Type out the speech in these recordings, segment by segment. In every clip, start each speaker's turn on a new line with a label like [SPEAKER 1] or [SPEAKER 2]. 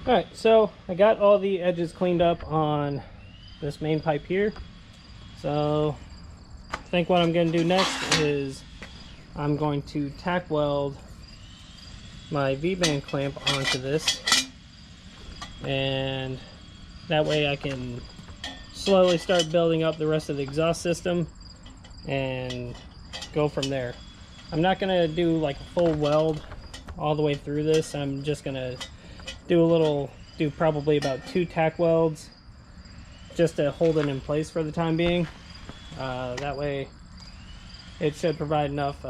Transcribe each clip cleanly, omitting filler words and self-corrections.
[SPEAKER 1] Alright, so I got all the edges cleaned up on this main pipe here. So I think what I'm going to do next is I'm going to tack weld my V-band clamp onto this, and that way I can slowly start building up the rest of the exhaust system and go from there. I'm not going to do like a full weld all the way through this. I'm just going to do probably about 2 tack welds just to hold it in place for the time being. That way it should provide enough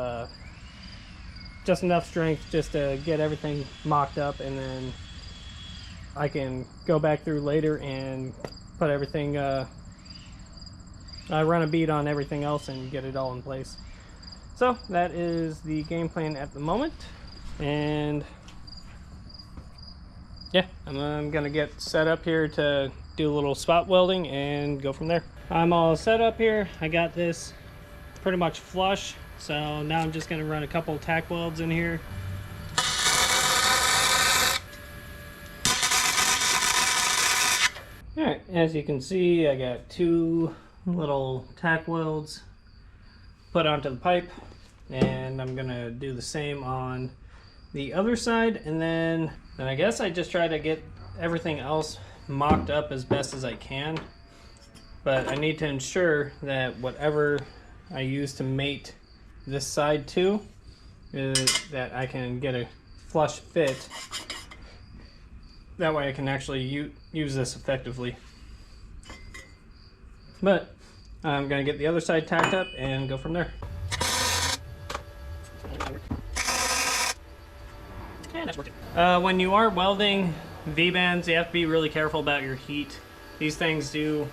[SPEAKER 1] just enough strength just to get everything mocked up, and then I can go back through later and put everything run a bead on everything else and get it all in place. So that is the game plan at the moment, and yeah, I'm gonna get set up here to do a little spot welding and go from there. I'm all set up here. I got this pretty much flush, so now I'm just gonna run a couple tack welds in here. Alright, as you can see, I got 2 little tack welds put onto the pipe, and I'm gonna do the same on the other side, and then I guess I just try to get everything else mocked up as best as I can, but I need to ensure that whatever I use to mate this side to is that I can get a flush fit. That way I can actually use this effectively. But I'm gonna get the other side tacked up and go from there. And that's working. When you are welding V-bands, you have to be really careful about your heat. These things do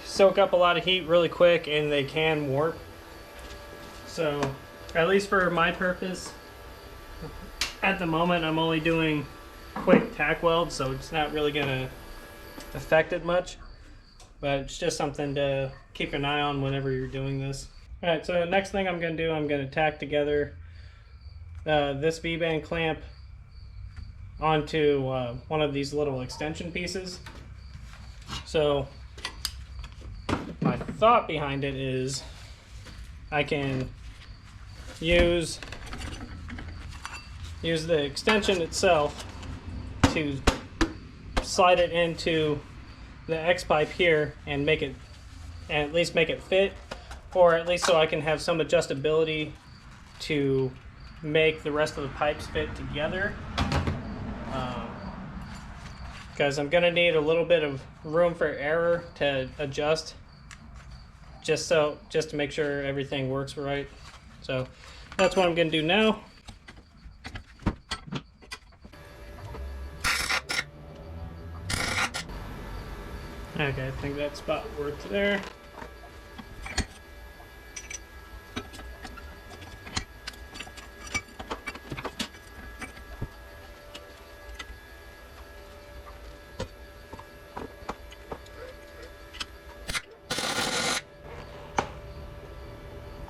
[SPEAKER 1] soak up a lot of heat really quick, and they can warp. So, at least for my purpose, at the moment I'm only doing quick tack welds, so it's not really going to affect it much. But it's just something to keep an eye on whenever you're doing this. Alright, so next thing I'm going to do, I'm going to tack together this V-band clamp onto one of these little extension pieces. So my thought behind it is I can use the extension itself to slide it into the X-pipe here and at least make it fit, or at least so I can have some adjustability to make the rest of the pipes fit together, because I'm gonna need a little bit of room for error to adjust, just to make sure everything works right. So that's what I'm gonna do now. Okay, I think that spot worked there.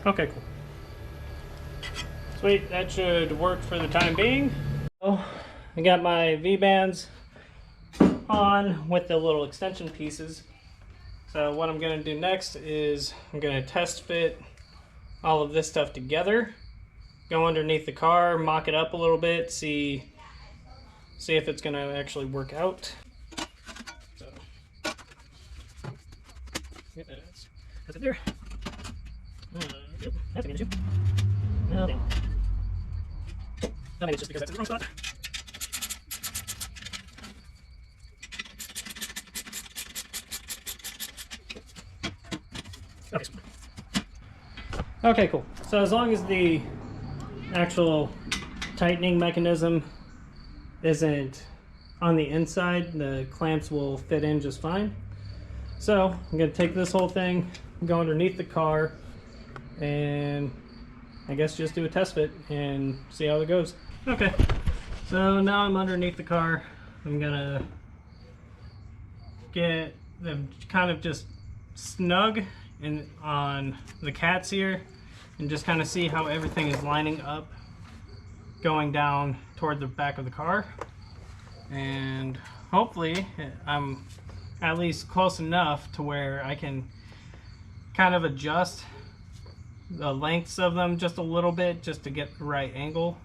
[SPEAKER 1] Okay, cool. Sweet, that should work for the time being. So, I got my V-bands on with the little extension pieces. So what I'm going to do next is I'm going to test fit all of this stuff together, go underneath the car, mock it up a little bit, see if it's going to actually work out. So, that's it there. That's an issue. Oh, damn. Maybe it's just because that's in the wrong spot. Okay, cool. So as long as the actual tightening mechanism isn't on the inside, the clamps will fit in just fine. So I'm going to take this whole thing, go underneath the car, and I guess just do a test fit and see how it goes. Okay, so now I'm underneath the car. I'm gonna get them kind of just snug on the cats here and just kind of see how everything is lining up going down toward the back of the car. and hopefully I'm at least close enough to where I can kind of adjust the lengths of them just a little bit just to get the right angle,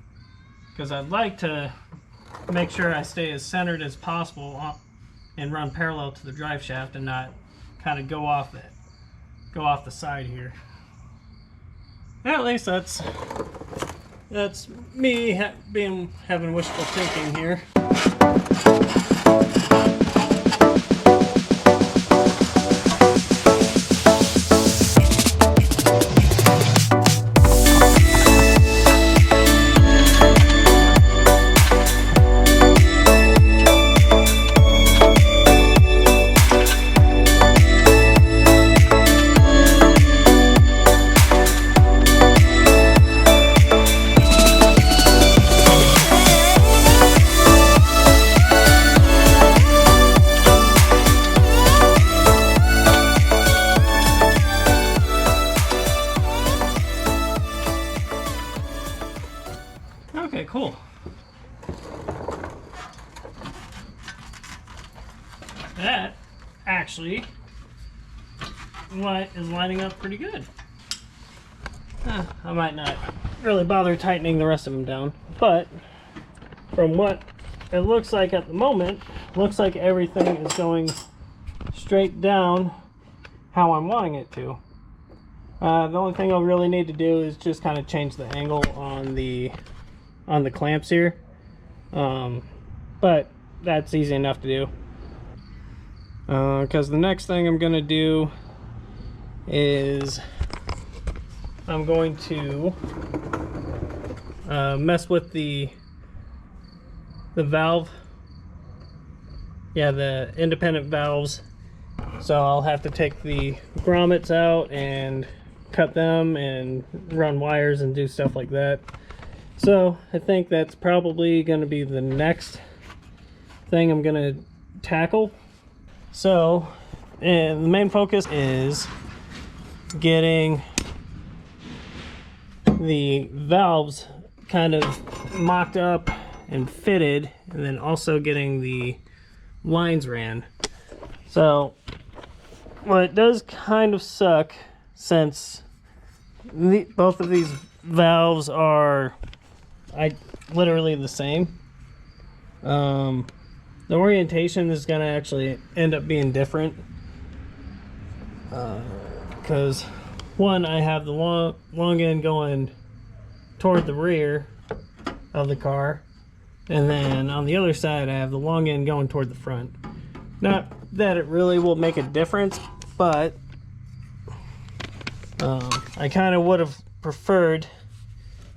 [SPEAKER 1] because I'd like to make sure I stay as centered as possible and run parallel to the drive shaft and not kind of go off the side here. At least that's me having wishful thinking here. Okay, cool. That actually is lining up pretty good. I might not really bother tightening the rest of them down, but from what it looks like at the moment, looks like everything is going straight down how I'm wanting it to. The only thing I'll really need to do is just kind of change the angle on the clamps here, but that's easy enough to do, because the next thing I'm going to do is I'm going to mess with the valve, the independent valves. So I'll have to take the grommets out and cut them and run wires and do stuff like that. So I think that's probably going to be the next thing I'm going to tackle. So, and the main focus is getting the valves kind of mocked up and fitted, and then also getting the lines ran. So what does kind of suck, since both of these valves are literally the same, the orientation is going to actually end up being different, because one, I have the long end going toward the rear of the car, and then on the other side I have the long end going toward the front. Not that it really will make a difference, but I kind of would have preferred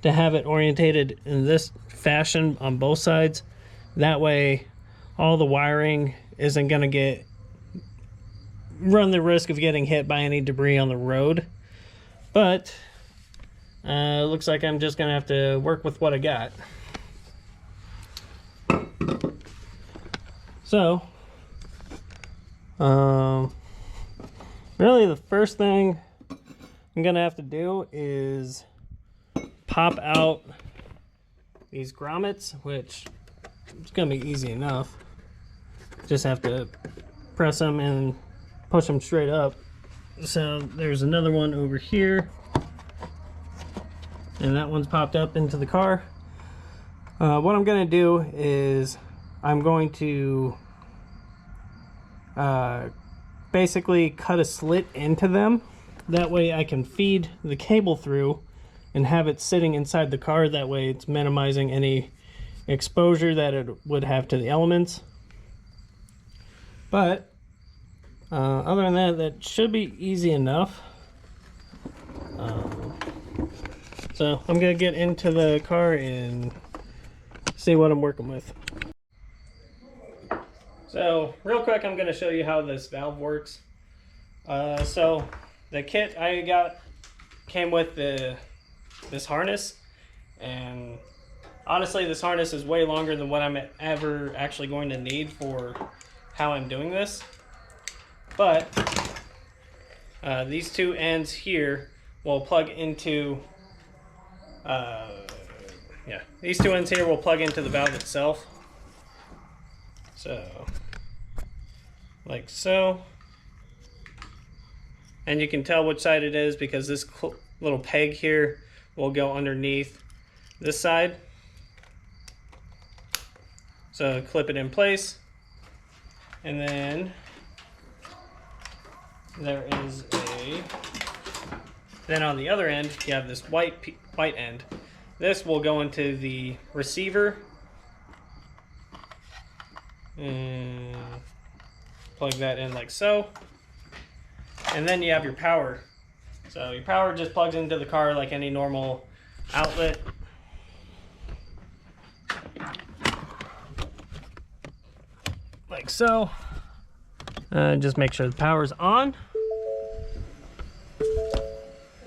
[SPEAKER 1] to have it orientated in this fashion on both sides. That way all the wiring isn't going to run the risk of getting hit by any debris on the road. But it looks like I'm just going to have to work with what I got. So really the first thing I'm going to have to do is pop out these grommets, which is going to be easy enough. Just have to press them and push them straight up. So there's another one over here, and that one's popped up into the car. What I'm going to do is I'm going to basically cut a slit into them. That way I can feed the cable through and have it sitting inside the car. That way it's minimizing any exposure that it would have to the elements. But other than that, that should be easy enough. So I'm going to get into the car and see what I'm working with. So real quick, I'm going to show you how this valve works. So the kit I got came with this harness, and honestly this harness is way longer than what I'm ever actually going to need for how I'm doing this. But these two ends here will plug into these two ends here will plug into the valve itself. So, like so. And you can tell which side it is because this little peg here will go underneath this side. So clip it in place. And then there is then on the other end, you have this white end. This will go into the receiver. And plug that in like so. And then you have your power. So your power just plugs into the car like any normal outlet. Like so. Just make sure the power's on.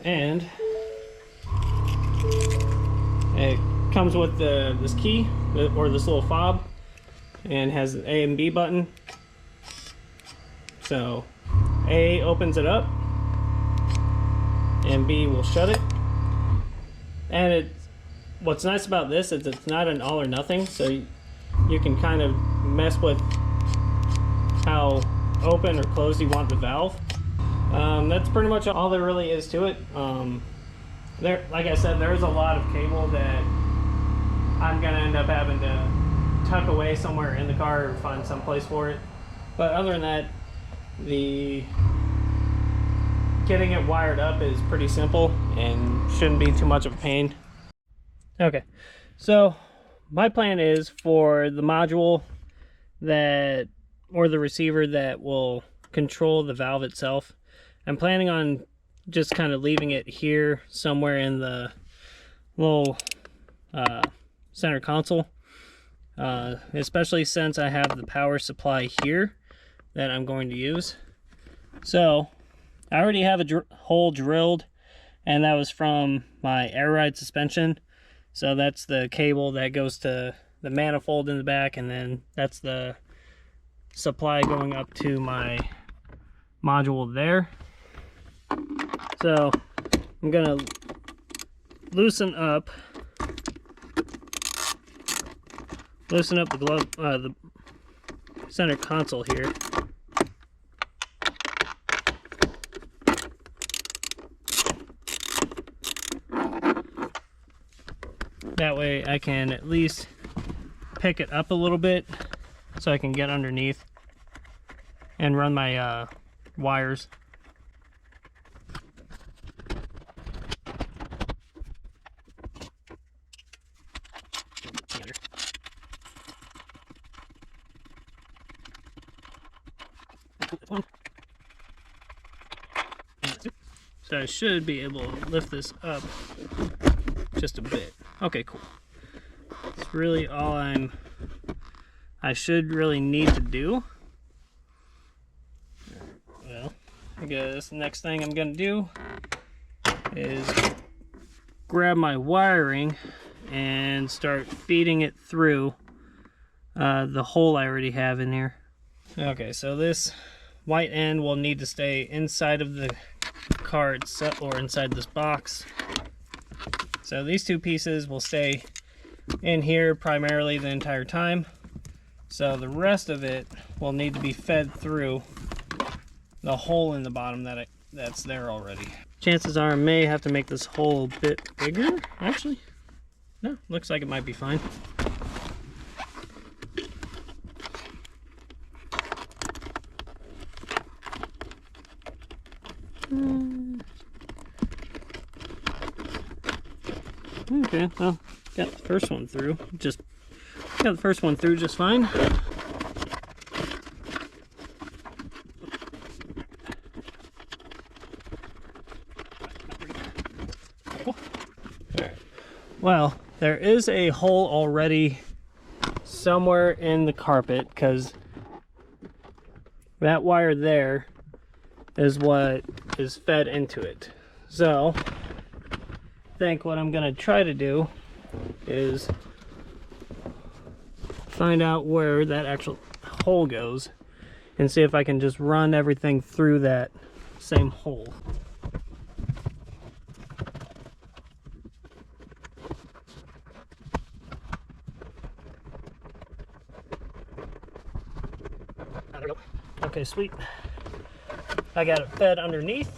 [SPEAKER 1] And it comes with this key, or this little fob, and has an A and B button. So A opens it up, and B will shut it. And what's nice about this is it's not an all or nothing, so you can kind of mess with how open or closed you want the valve. That's pretty much all there really is to it. Like I said, there's a lot of cable that I'm gonna end up having to tuck away somewhere in the car or find some place for it. But other than that, getting it wired up is pretty simple and shouldn't be too much of a pain. Okay, so my plan is for the module or the receiver that will control the valve itself. I'm planning on just kind of leaving it here somewhere in the little center console, especially since I have the power supply here that I'm going to use. So I already have a hole drilled, and that was from my air ride suspension. So that's the cable that goes to the manifold in the back, and then that's the supply going up to my module there. So I'm gonna loosen up the center console here. That way I can at least pick it up a little bit so I can get underneath and run my wires. So I should be able to lift this up just a bit. Okay, cool. That's really all I should really need to do. Well, I guess the next thing I'm gonna do is grab my wiring and start feeding it through the hole I already have in here. Okay, so this white end will need to stay inside of the car itself, or inside this box. So these two pieces will stay in here primarily the entire time. So the rest of it will need to be fed through the hole in the bottom that's there already. Chances are I may have to make this hole a bit bigger, actually. No, looks like it might be fine. Okay, well, got the first one through. Just fine. Well, there is a hole already somewhere in the carpet, because that wire there is what is fed into it. So I think what I'm gonna try to do is find out where that actual hole goes and see if I can just run everything through that same hole. we go. Okay, sweet. I got it fed underneath.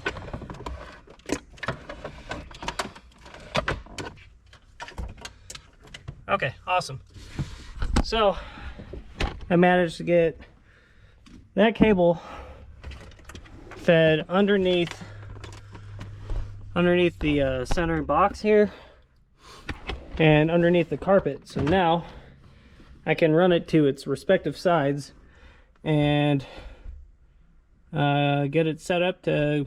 [SPEAKER 1] Okay, awesome. So I managed to get that cable fed underneath the center box here and underneath the carpet. So now I can run it to its respective sides and get it set up to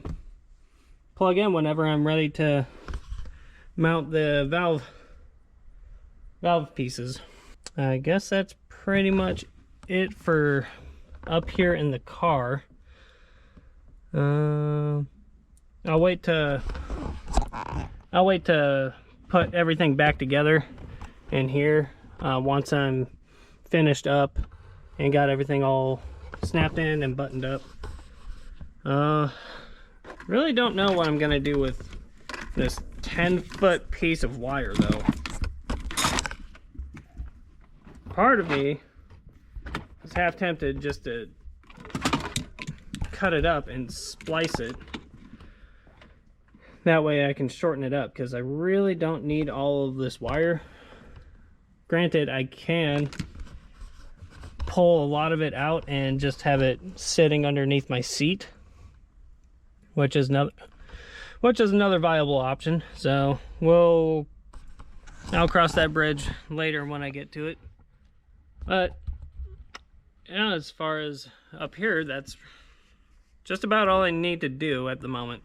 [SPEAKER 1] plug in whenever I'm ready to mount the valve pieces. I guess that's pretty much it for up here in the car. I'll wait to put everything back together in here once I'm finished up and got everything all snapped in and buttoned up. Really don't know what I'm gonna do with this 10-foot piece of wire though. Part of me is half tempted just to cut it up and splice it. That way I can shorten it up, because I really don't need all of this wire. Granted, I can pull a lot of it out and just have it sitting underneath my seat, which is another viable option. So I'll cross that bridge later when I get to it. But yeah, as far as up here, that's just about all I need to do at the moment.